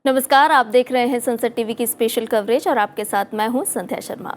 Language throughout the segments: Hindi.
नमस्कार, आप देख रहे हैं संसद टीवी की स्पेशल कवरेज और आपके साथ मैं हूं संध्या शर्मा।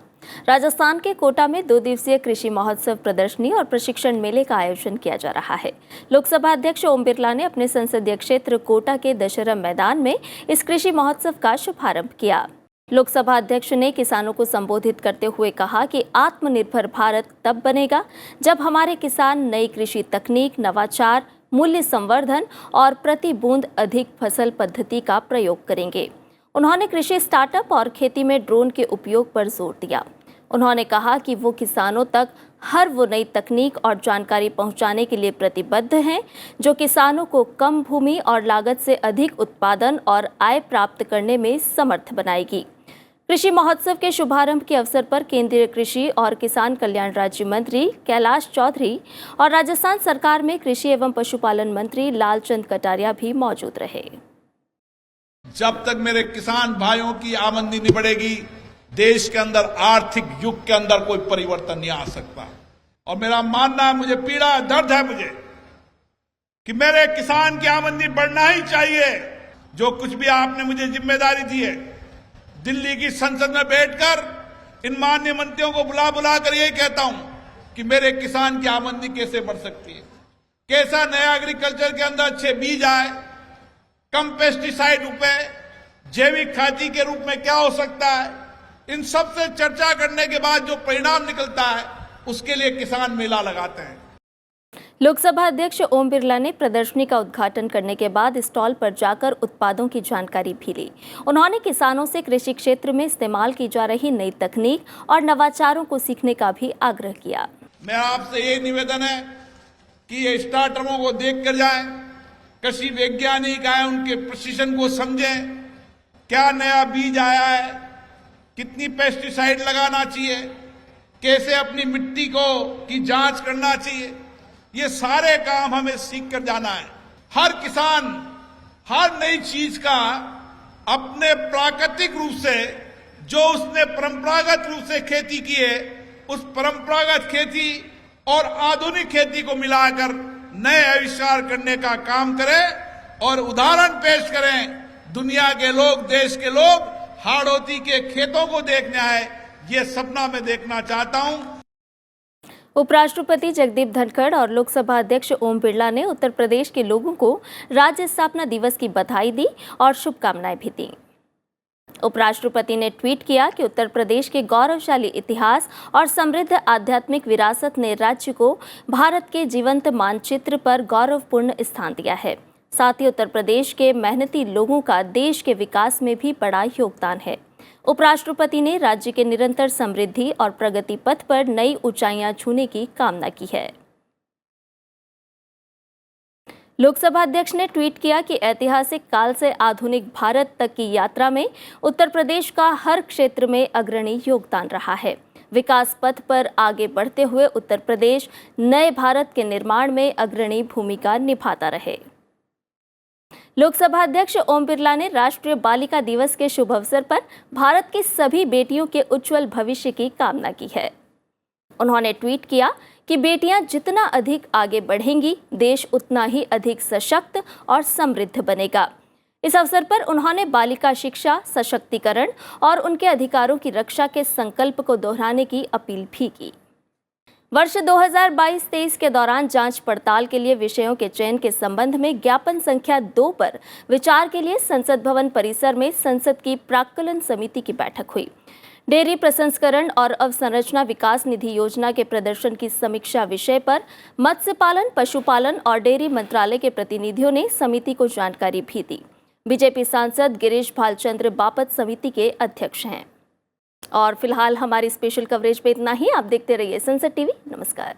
राजस्थान के कोटा में 2 दिवसीय कृषि महोत्सव प्रदर्शनी और प्रशिक्षण मेले का आयोजन किया जा रहा है। लोकसभा अध्यक्ष ओम बिरला ने अपने संसदीय क्षेत्र कोटा के दशहरा मैदान में इस कृषि महोत्सव का शुभारंभ किया। लोकसभा अध्यक्ष ने किसानों को संबोधित करते हुए कहा कि आत्मनिर्भर भारत तब बनेगा जब हमारे किसान नई कृषि तकनीक, नवाचार, मूल्य संवर्धन और प्रति बूंद अधिक फसल पद्धति का प्रयोग करेंगे। उन्होंने कृषि स्टार्टअप और खेती में ड्रोन के उपयोग पर जोर दिया। उन्होंने कहा कि वो किसानों तक हर वो नई तकनीक और जानकारी पहुंचाने के लिए प्रतिबद्ध हैं जो किसानों को कम भूमि और लागत से अधिक उत्पादन और आय प्राप्त करने में समर्थ बनाएगी। कृषि महोत्सव के शुभारंभ के अवसर पर केंद्रीय कृषि और किसान कल्याण राज्य मंत्री कैलाश चौधरी और राजस्थान सरकार में कृषि एवं पशुपालन मंत्री लालचंद कटारिया भी मौजूद रहे। जब तक मेरे किसान भाइयों की आमदनी नहीं बढ़ेगी, देश के अंदर आर्थिक युग के अंदर कोई परिवर्तन नहीं आ सकता। और मेरा मानना है, मुझे पीड़ा दर्द है मुझे कि मेरे किसान की आमदनी बढ़ना ही चाहिए। जो कुछ भी आपने मुझे जिम्मेदारी दी है, दिल्ली की संसद में बैठकर इन माननीय मंत्रियों को बुला कर यही कहता हूं कि मेरे किसान की आमदनी कैसे बढ़ सकती है, कैसा नया एग्रीकल्चर के अंदर अच्छे बीज आए, कम पेस्टिसाइड उपे, जैविक खादी के रूप में क्या हो सकता है। इन सब से चर्चा करने के बाद जो परिणाम निकलता है, उसके लिए किसान मेला लगाते हैं। लोकसभा अध्यक्ष ओम बिरला ने प्रदर्शनी का उद्घाटन करने के बाद स्टॉल पर जाकर उत्पादों की जानकारी भी ली। उन्होंने किसानों से कृषि क्षेत्र में इस्तेमाल की जा रही नई तकनीक और नवाचारों को सीखने का भी आग्रह किया। मेरा आपसे ये निवेदन है कि ये स्टार्टअपों को देख कर जाएं, कृषि वैज्ञानिक आए, उनके प्रशिक्षण को समझें, क्या नया बीज आया है, कितनी पेस्टिसाइड लगाना चाहिए, कैसे अपनी मिट्टी की जांच करना चाहिए। ये सारे काम हमें सीख कर जाना है। हर किसान हर नई चीज का अपने प्राकृतिक रूप से, जो उसने परंपरागत रूप से खेती की है, उस परंपरागत खेती और आधुनिक खेती को मिलाकर नए आविष्कार करने का काम करे और उदाहरण पेश करें। दुनिया के लोग, देश के लोग हाड़ौती के खेतों को देखने आए, ये सपना मैं देखना चाहता हूं। उपराष्ट्रपति जगदीप धनखड़ और लोकसभा अध्यक्ष ओम बिरला ने उत्तर प्रदेश के लोगों को राज्य स्थापना दिवस की बधाई दी और शुभकामनाएं भी दी। उपराष्ट्रपति ने ट्वीट किया कि उत्तर प्रदेश के गौरवशाली इतिहास और समृद्ध आध्यात्मिक विरासत ने राज्य को भारत के जीवंत मानचित्र पर गौरवपूर्ण स्थान दिया है। साथ ही उत्तर प्रदेश के मेहनती लोगों का देश के विकास में भी बड़ा योगदान है। उपराष्ट्रपति ने राज्य के निरंतर समृद्धि और प्रगति पथ पर नई ऊंचाइयां छूने की कामना की है। लोकसभा अध्यक्ष ने ट्वीट किया कि ऐतिहासिक काल से आधुनिक भारत तक की यात्रा में उत्तर प्रदेश का हर क्षेत्र में अग्रणी योगदान रहा है। विकास पथ पर आगे बढ़ते हुए उत्तर प्रदेश नए भारत के निर्माण में अग्रणी भूमिका निभाता रहे। लोकसभा अध्यक्ष ओम बिरला ने राष्ट्रीय बालिका दिवस के शुभ अवसर पर भारत की सभी बेटियों के उज्जवल भविष्य की कामना की है। उन्होंने ट्वीट किया कि बेटियां जितना अधिक आगे बढ़ेंगी, देश उतना ही अधिक सशक्त और समृद्ध बनेगा। इस अवसर पर उन्होंने बालिका शिक्षा, सशक्तिकरण और उनके अधिकारों की रक्षा के संकल्प को दोहराने की अपील भी की। वर्ष 2022-23 के दौरान जांच पड़ताल के लिए विषयों के चयन के संबंध में ज्ञापन संख्या 2 पर विचार के लिए संसद भवन परिसर में संसद की प्राक्कलन समिति की बैठक हुई। डेयरी प्रसंस्करण और अवसंरचना विकास निधि योजना के प्रदर्शन की समीक्षा विषय पर मत्स्य पालन, पशुपालन और डेयरी मंत्रालय के प्रतिनिधियों ने समिति को जानकारी भी दी। बीजेपी सांसद गिरीश भालचंद्र बापट समिति के अध्यक्ष हैं। और फिलहाल हमारी स्पेशल कवरेज पे इतना ही। आप देखते रहिए संसद टीवी। नमस्कार।